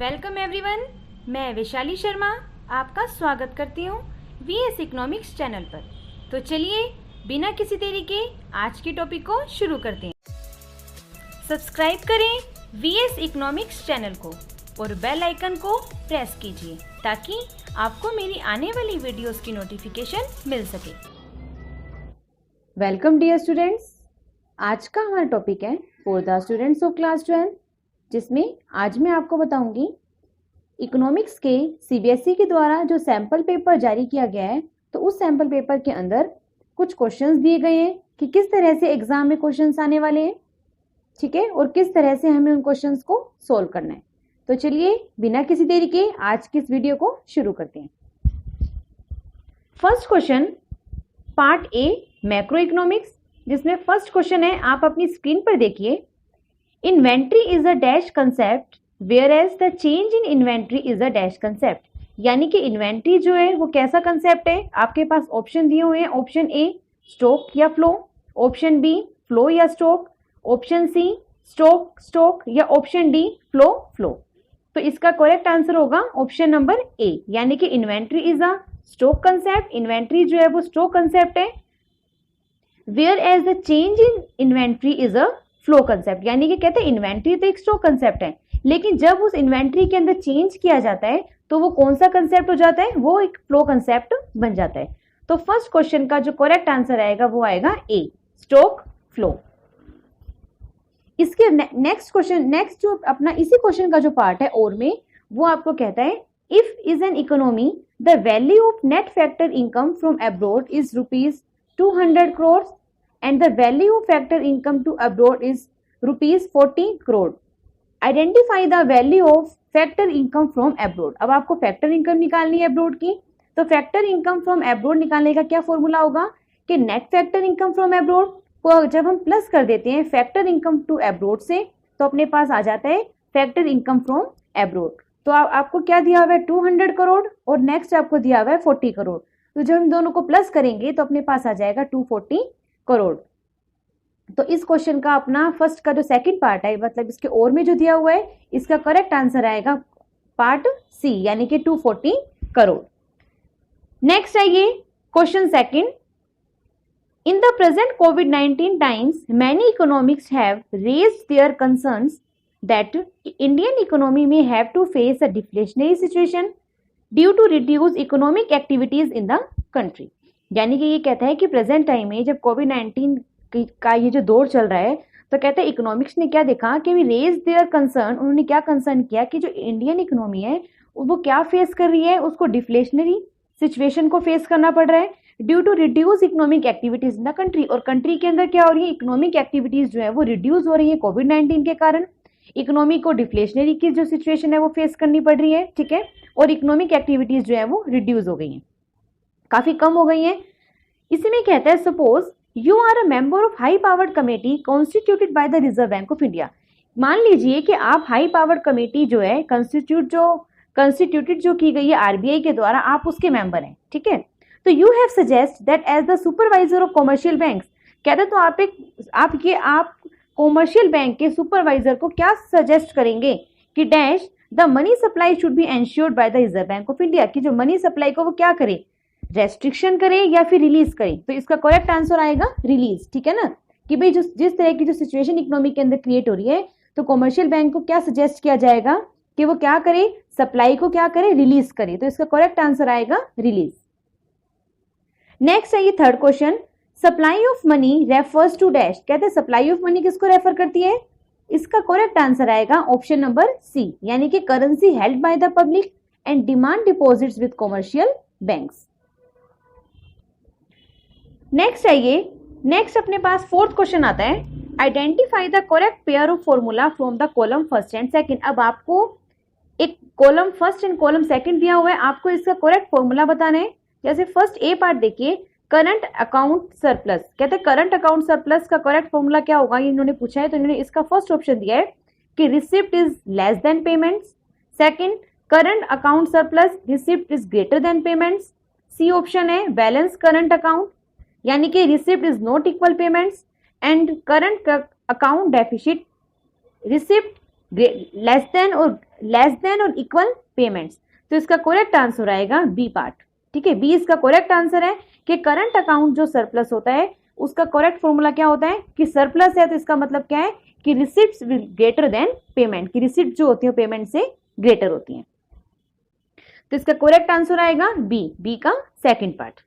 Welcome everyone, मैं वैशाली शर्मा आपका स्वागत करती हूँ वीएस इकोनॉमिक्स चैनल पर। तो चलिए बिना किसी देरी के आज के टॉपिक को शुरू करते हैं। सब्सक्राइब करें वीएस इकोनॉमिक्स चैनल को और बेल आइकन को प्रेस कीजिए ताकि आपको मेरी आने वाली वीडियोस की नोटिफिकेशन मिल सके। वेलकम डियर स्टूडेंट्स, आज का हमारा टॉपिक है for the students of class 12, जिसमें आज मैं आपको बताऊंगी इकोनॉमिक्स के सीबीएसई के द्वारा जो सैम्पल पेपर जारी किया गया है, तो उस सैम्पल पेपर के अंदर कुछ क्वेश्चंस दिए गए हैं कि किस तरह से एग्जाम में क्वेश्चंस आने वाले हैं, ठीक है, और किस तरह से हमें उन क्वेश्चंस को सोल्व करना है। तो चलिए बिना किसी देरी के आज की इस वीडियो को शुरू करते हैं। First question part A macro economics, जिसमें फर्स्ट क्वेश्चन है, आप अपनी स्क्रीन पर देखिए। Inventory is a dash concept whereas the change in inventory is a dash concept. यानी कि इन्वेंट्री जो है वो कैसा कंसेप्ट है। आपके पास ऑप्शन दिए हुए हैं, ऑप्शन ए स्टॉक या फ्लो, ऑप्शन बी फ्लो या स्टॉक, ऑप्शन सी स्टॉक या ऑप्शन डी फ्लो। तो इसका करेक्ट आंसर होगा ऑप्शन नंबर ए, यानी कि inventory is a stock concept. Inventory जो है वो स्टॉक कंसेप्ट है। Whereas the change in inventory is a flow concept, यानी कि कहते हैं इन्वेंट्री तो एक स्टॉक कंसेप्ट है, लेकिन जब उस इन्वेंट्री के अंदर चेंज किया जाता है तो वो कौन सा कंसेप्ट हो जाता है, वो एक फ्लो कंसेप्ट बन जाता है। तो फर्स्ट क्वेश्चन का जो करेक्ट आंसर आएगा वो आएगा ए, स्टॉक फ्लो। इसके नेक्स्ट क्वेश्चन, नेक्स्ट जो अपना इसी क्वेश्चन का जो पार्ट है और में, वो आपको कहता है if is an economy the value of net factor income from abroad is ₹200 crores and the value of factor income to abroad is ₹40 crore. Identify the value of factor income from abroad. अब आपको factor income निकालनी है abroad की, तो factor income from abroad निकालने का क्या formula होगा कि net factor income from abroad को जब हम प्लस कर देते हैं फैक्टर इनकम टू अब्रोड से, तो अपने पास आ जाता है फैक्टर इनकम फ्रॉम अब्रोड। तो आपको क्या दिया हुआ है 200 करोड़ और नेक्स्ट आपको दिया हुआ है 40 करोड़। तो जब हम दोनों को प्लस करेंगे तो अपने पास आ जाएगा 240 करोड़। तो इस क्वेश्चन का अपना फर्स्ट का जो सेकंड पार्ट है, मतलब इसके और में जो दिया हुआ है, इसका करेक्ट आंसर आएगा पार्ट सी, यानी कि 240 करोड़। नेक्स्ट है ये question second. In the present कोविड-19 times many economics have raised their concerns that Indian economy may have to face a deflationary situation due to reduce economic activities in the country. यानी कि ये कहता है कि present time में जब कोविड-19 का ये जो दौर चल रहा है, तो कहते हैं इकोनॉमिक्स ने क्या देखा कि वी रेज देयर कंसर्न, उन्होंने क्या कंसर्न किया कि जो इंडियन इकोनॉमी है वो क्या फेस कर रही है, उसको डिफ्लेशनरी सिचुएशन को फेस करना पड़ रहा है due to reduce economic activities in the country. और कंट्री के अंदर क्या हो रही है, इकोनॉमिक एक्टिविटीज जो है वो रिड्यूस हो रही है कोविड-19 के कारण। इकोनॉमी को डिफ्लेशनरी की जो सिचुएशन है वो फेस करनी पड़ रही है, ठीक है, और इकोनॉमिक एक्टिविटीज जो है वो रिड्यूस हो गई है, काफी कम हो गई है। इसी में कहता है suppose you are a member of high powered committee constituted by the Reserve Bank of India. मान लीजिए कि आप हाई पावर्ड कमेटी जो है कंस्टिट्यूटेड जो की गई है आरबीआई के द्वारा, आप उसके मेंबर हैं, ठीक है। तो you have suggest that as the supervisor of commercial banks, कहते हैं तो आप कॉमर्शियल बैंक के सुपरवाइजर को क्या सजेस्ट करेंगे कि dash the money supply should be ensured bye the Reserve Bank of India, कि जो मनी सप्लाई को वो क्या करे, रेस्ट्रिक्शन करे या फिर रिलीज करे। तो इसका करेक्ट आंसर आएगा रिलीज, ठीक है ना, कि भाई जिस तरह की जो सिचुएशन इकोनॉमी के अंदर क्रिएट हो रही है, तो कॉमर्शियल बैंक को क्या सजेस्ट किया जाएगा कि वो क्या करे, सप्लाई को क्या करे, रिलीज करे। तो इसका करेक्ट आंसर आएगा रिलीज। नेक्स्ट है ये third question, supply of money refers to dash, कहते हैं सप्लाई ऑफ मनी किसको रेफर करती है। इसका करेक्ट आंसर आएगा ऑप्शन नंबर सी, यानी कि currency held by the public and demand deposits with commercial banks. Next है ये, नेक्स्ट अपने पास फोर्थ क्वेश्चन आता है, identify the correct pair of formula from the column first and second. अब आपको एक column first and column second दिया हुआ है, आपको इसका करेक्ट फॉर्मूला बताना है। जैसे फर्स्ट ए पार्ट देखिए, करंट अकाउंट सरप्लस, कहते हैं करंट अकाउंट सरप्लस का करेक्ट फॉर्मूला क्या होगा, इन्होंने पूछा है, तो इन्होंने इसका फर्स्ट ऑप्शन दिया है कि receipt is less than payments. Second, current account surplus receipt is greater than payments. C option है बैलेंस करंट अकाउंट, यानी कि receipt is not equal payments. And current account deficit, receipt less than और equal payments. तो इसका correct answer आएगा B part. ठीक है, B इसका करेक्ट आंसर है कि करंट अकाउंट जो सरप्लस होता है उसका करेक्ट फॉर्मूला क्या होता है कि सरप्लस है तो इसका मतलब क्या है कि receipts will greater than payment, की रिसिप्ट जो होती है पेमेंट से ग्रेटर होती हैं। तो इसका करेक्ट आंसर आएगा बी का सेकंड पार्ट।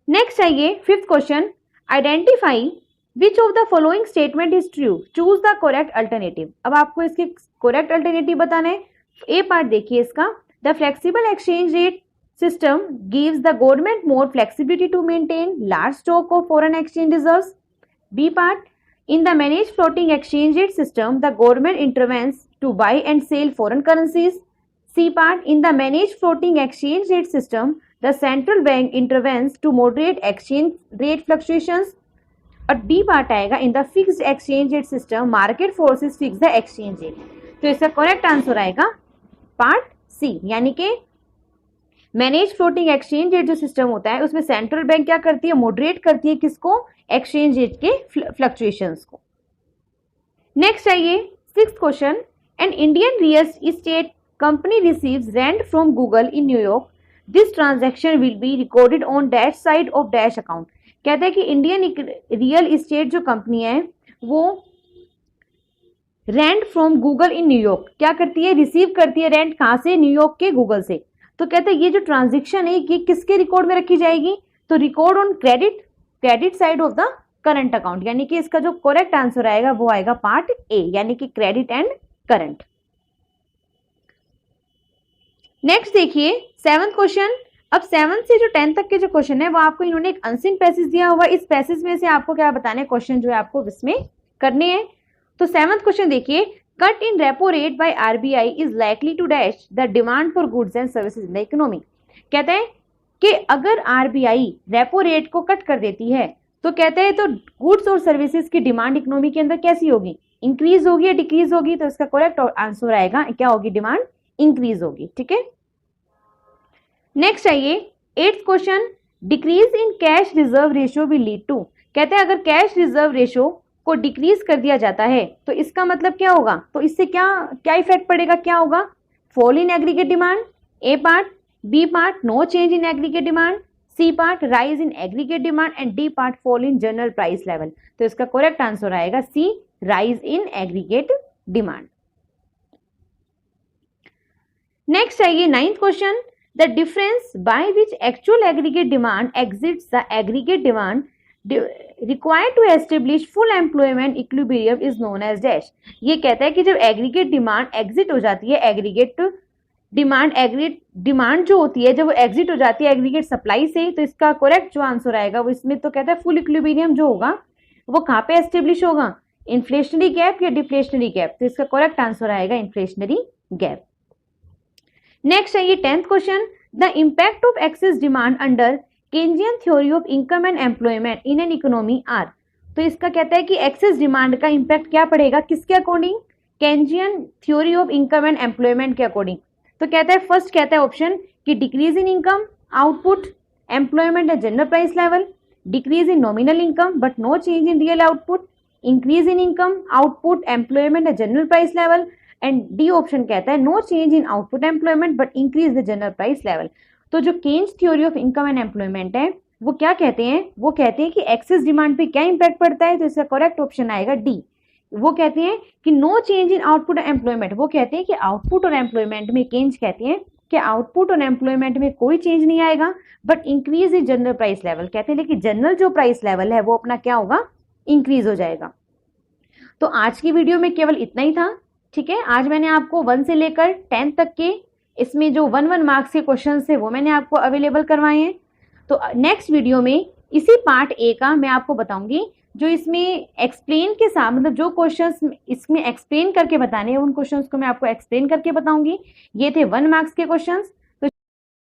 नेक्स्ट आइए fifth question, identify which of the following statement is true, choose the correct alternative. अब आपको इसके करेक्ट अल्टरनेटिव बताना है। ए पार्ट देखिए इसका, the flexible exchange rate system gives the government more flexibility to maintain large stock of foreign exchange reserves. B part, in the managed floating exchange rate system, the government intervenes to buy and sell foreign currencies. C part, in the managed floating exchange rate system, the central bank intervenes to moderate exchange rate fluctuations. और D part आएगा, in the fixed exchange rate system, market forces fix the exchange rate. तो इसका correct answer आएगा part C, यानी कि manage floating exchange rate जो system होता है उसमें सेंट्रल बैंक क्या करती है, मॉडरेट करती है किसको, एक्सचेंज रेट के फ्लक्चुएशंस को। नेक्स्ट आइए sixth question, an Indian real estate company receives rent from Google in New York, this transaction will be recorded on dash side of dash account. कहता है कि इंडियन रियल एस्टेट जो company है वो rent from Google in New York क्या करती है, receive करती है रेंट कहां से, न्यूयॉर्क के गूगल से। तो कहते हैं ये जो ट्रांजैक्शन है ये किसके रिकॉर्ड में रखी जाएगी, तो record on credit side of the current account, यानी कि इसका जो करेक्ट आंसर आएगा वो आएगा पार्ट ए, यानी कि क्रेडिट एंड करंट। नेक्स्ट देखिए सेवंथ क्वेश्चन। अब 7 से जो 10 तक के जो क्वेश्चन है वो आपको इन्होंने एक अनसिन पैसेज दिया हुआ, इस पैसेज में से आपको क्या बताने हैं, क्वेश्चन जो है आपको इसमें करने हैं। तो 7th क्वेश्चन देखिए, cut in repo rate by RBI is likely to dash the demand for goods and services in the economy. कहते हैं कि अगर आरबीआई रेपो रेट को कट कर देती है तो कहते हैं तो गुड्स और सर्विसेज की डिमांड इकोनॉमी के अंदर कैसी होगी, इंक्रीज होगी या डिक्रीज होगी। तो इसका करेक्ट आंसर आएगा क्या होगी, डिमांड इंक्रीज होगी। ठीक है, नेक्स्ट आइए 8th question, decrease in cash reserve ratio will lead to. कहते हैं अगर कैश रिजर्व रेशियो को डिक्रीज कर दिया जाता है तो इसका मतलब क्या होगा, तो इससे क्या इफेक्ट पड़ेगा, क्या होगा, fall in aggregate demand. A part, B part no change in aggregate demand, C part rise in aggregate demand and D part fall in general price level. तो इसका करेक्ट आंसर आएगा C, rise in aggregate demand. Next आइए 9th question, the difference by which actual aggregate demand exits the aggregate demand required to establish full employment equilibrium is known as dash। ये कहता है कि जब aggregate demand exit हो जाती है, aggregate demand जो होती है जब वो एग्जिट हो जाती है एग्रीगेट सप्लाई से, तो इसका करेक्ट जो आंसर आएगा वो इसमें तो कहता है फुल इक्विलिब्रियम जो होगा वो कहाँ पे एस्टेब्लिश होगा, इन्फ्लेशनरी गैप या डिफ्लेशनरी गैप। तो इसका करेक्ट आंसर आएगा इन्फ्लेशनरी गैप। नेक्स्ट है ये 10th question, the impact of excess demand under Keynesian theory of income and employment in an economy are. तो इसका कहता है कि एक्सेस डिमांड का इंपैक्ट क्या पड़ेगा, किसके according, Keynesian theory of income and employment के अकॉर्डिंग। तो कहता है फर्स्ट कहता है ऑप्शन कि decrease in income, output, employment and general price level, decrease in nominal income but no change in real output, increase in income, output, employment and general price level, and D option कहता है no change in output employment but increase the general price level. तो जो Keynes theory of income and employment है वो क्या कहते हैं, वो कहते हैं कि एक्सेस डिमांड पे क्या इंपैक्ट पड़ता है। तो इसका करेक्ट ऑप्शन आएगा डी। वो कहते हैं कि no change in output employment, वो कहते हैं कि आउटपुट और एम्प्लॉयमेंट में, केन्स कहते हैं कि आउटपुट और एम्प्लॉयमेंट में कोई चेंज नहीं आएगा but increase in general price level, कहते हैं लेकिन जनरल जो प्राइस लेवल है वो अपना क्या होगा, इंक्रीज हो जाएगा। तो आज की वीडियो में केवल इतना ही था। ठीक है, आज मैंने आपको 1 से लेकर 10 तक के इसमें जो 1 मार्क्स के क्वेश्चन थे वो मैंने आपको अवेलेबल करवाए हैं। तो नेक्स्ट वीडियो में इसी पार्ट ए का मैं आपको बताऊंगी जो इसमें एक्सप्लेन के साथ, मतलब जो क्वेश्चंस इसमें एक्सप्लेन करके बताने हैं उन क्वेश्चंस को मैं आपको एक्सप्लेन करके बताऊंगी। ये थे 1 मार्क्स के क्वेश्चंस।